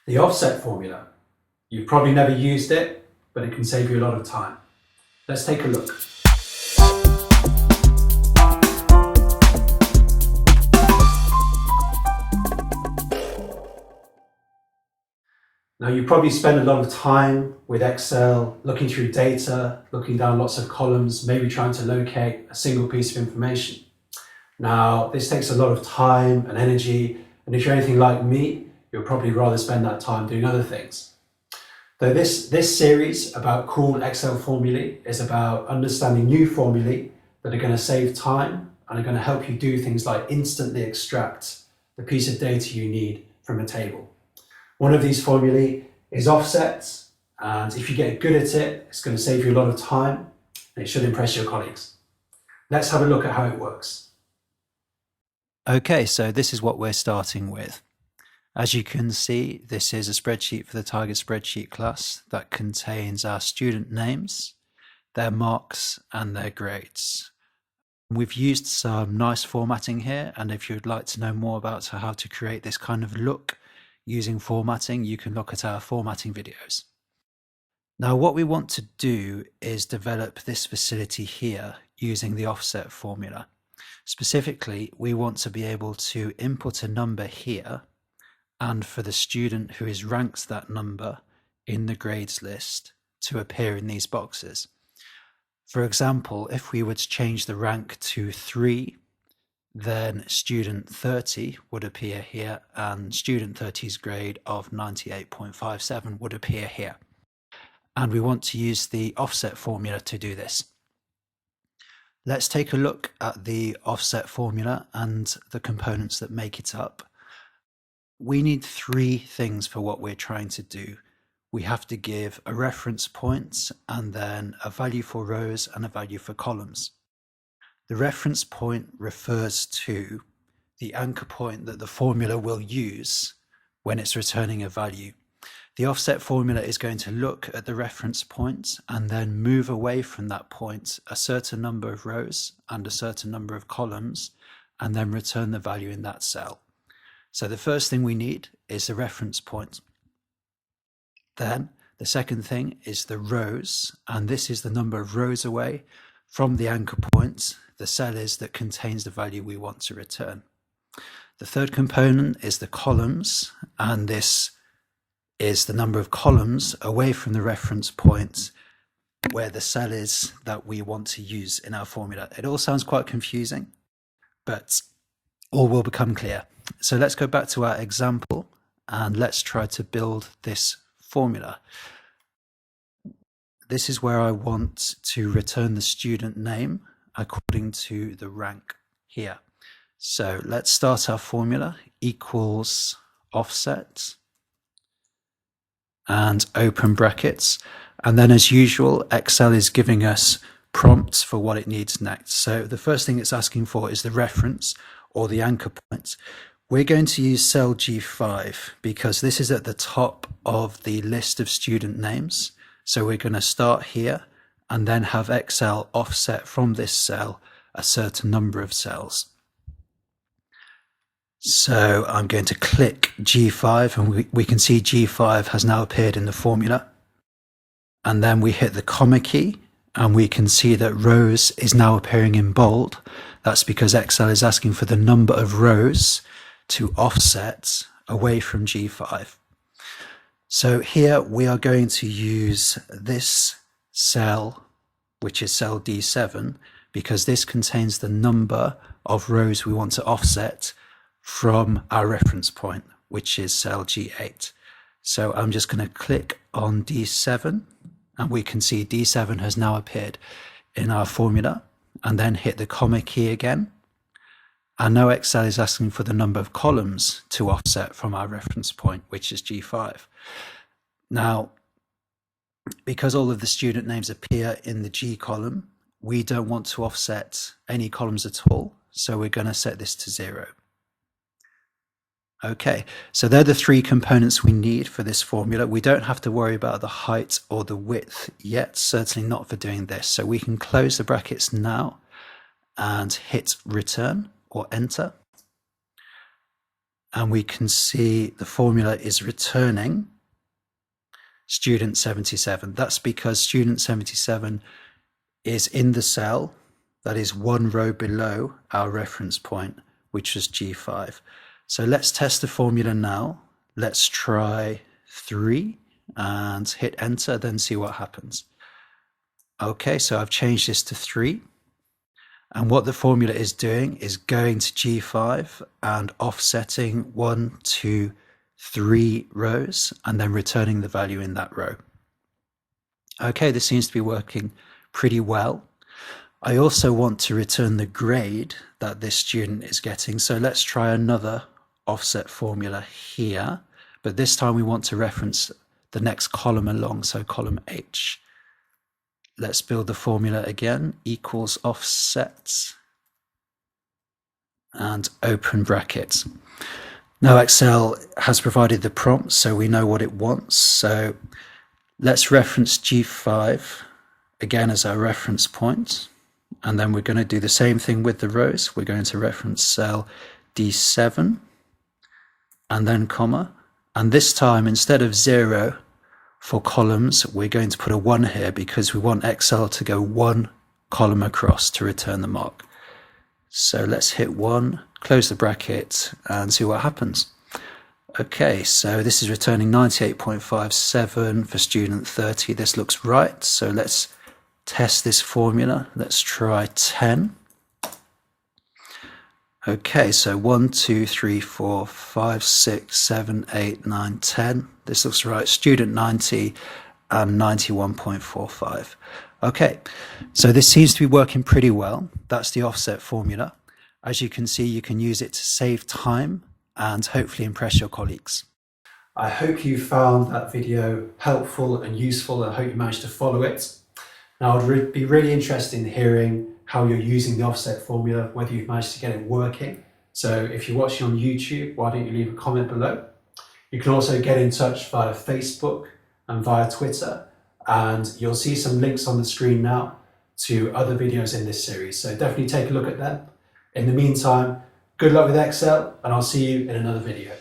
The offset formula. You've probably never used it, but it can save you a lot of time. Let's take a look. Now, you probably spend a lot of time with Excel, looking through data, looking down lots of columns, maybe trying to locate a single piece of information. Now, this takes a lot of time and energy, and if you're anything like me, you'll probably rather spend that time doing other things. So this series about cool Excel formulae is about understanding new formulae that are going to save time and are going to help you do things like instantly extract the piece of data you need from a table. One of these formulae is offsets, and if you get good at it, it's going to save you a lot of time and it should impress your colleagues. Let's have a look at how it works. Okay, so this is what we're starting with. As you can see, this is a spreadsheet for the target spreadsheet class that contains our student names, their marks, and their grades. We've used some nice formatting here, and if you'd like to know more about how to create this kind of look using formatting, you can look at our formatting videos. Now, what we want to do is develop this facility here using the offset formula. Specifically, we want to be able to input a number here, and for the student who is ranked that number in the grades list to appear in these boxes. For example, if we were to change the rank to 3, then student 30 would appear here, and student 30's grade of 98.57 would appear here. And we want to use the offset formula to do this. Let's take a look at the offset formula and the components that make it up. We need 3 things for what we're trying to do. We have to give a reference point and then a value for rows and a value for columns. The reference point refers to the anchor point that the formula will use when it's returning a value. The offset formula is going to look at the reference point and then move away from that point a certain number of rows and a certain number of columns, and then return the value in that cell. So the first thing we need is the reference point. Then the second thing is the rows, and this is the number of rows away from the anchor point the cell is that contains the value we want to return. The third component is the columns, and this is the number of columns away from the reference point where the cell is that we want to use in our formula. It all sounds quite confusing, but all will become clear. So let's go back to our example and let's try to build this formula. This is where I want to return the student name according to the rank here. So let's start our formula, equals offset and open brackets. And then as usual, Excel is giving us prompts for what it needs next. So the first thing it's asking for is the reference or the anchor point. We're going to use cell G5 because this is at the top of the list of student names. So we're going to start here and then have Excel offset from this cell a certain number of cells. So I'm going to click G5 and we can see G5 has now appeared in the formula. And then we hit the comma key and we can see that rows is now appearing in bold. That's because Excel is asking for the number of rows to offset away from G5. So here we are going to use this cell, which is cell D7, because this contains the number of rows we want to offset from our reference point, which is cell G8. So I'm just going to click on D7 and we can see D7 has now appeared in our formula, and then hit the comma key again. And now Excel is asking for the number of columns to offset from our reference point, which is G5. Now, because all of the student names appear in the G column, we don't want to offset any columns at all. So we're going to set this to 0. Okay, so they're the 3 components we need for this formula. We don't have to worry about the height or the width yet, certainly not for doing this. So we can close the brackets now and hit return or enter. and we can see the formula is returning student 77. That's because student 77 is in the cell that is one row below our reference point, which was G5. So let's test the formula now. Let's try 3 and hit enter, then see what happens. Okay, so I've changed this to 3. And what the formula is doing is going to G5 and offsetting 1, 2, 3 rows and then returning the value in that row. Okay, this seems to be working pretty well. I also want to return the grade that this student is getting. So let's try another offset formula here, but this time we want to reference the next column along, so column H. Let's build the formula again, equals offset and open brackets. Now Excel has provided the prompt, so we know what it wants. So let's reference G5 again as our reference point. And then we're going to do the same thing with the rows. We're going to reference cell D7 and then comma. And this time, instead of 0 for columns, we're going to put a 1 here because we want Excel to go 1 column across to return the mark. So let's hit 1, close the bracket and see what happens. Okay, so this is returning 98.57 for student 30. This looks right. So let's test this formula. Let's try 10. Okay, so 1, 2, 3, 4, 5, 6, 7, 8, 9, 10. This looks right. Student 90 and 91.45. Okay, so this seems to be working pretty well. That's the offset formula. As you can see, you can use it to save time and hopefully impress your colleagues. I hope you found that video helpful and useful. I hope you managed to follow it. Now, I'd be really interested in hearing how you're using the offset formula, whether you've managed to get it working. So if you're watching on YouTube, why don't you leave a comment below? You can also get in touch via Facebook and via Twitter, and you'll see some links on the screen now to other videos in this series. So definitely take a look at them. In the meantime, good luck with Excel, and I'll see you in another video.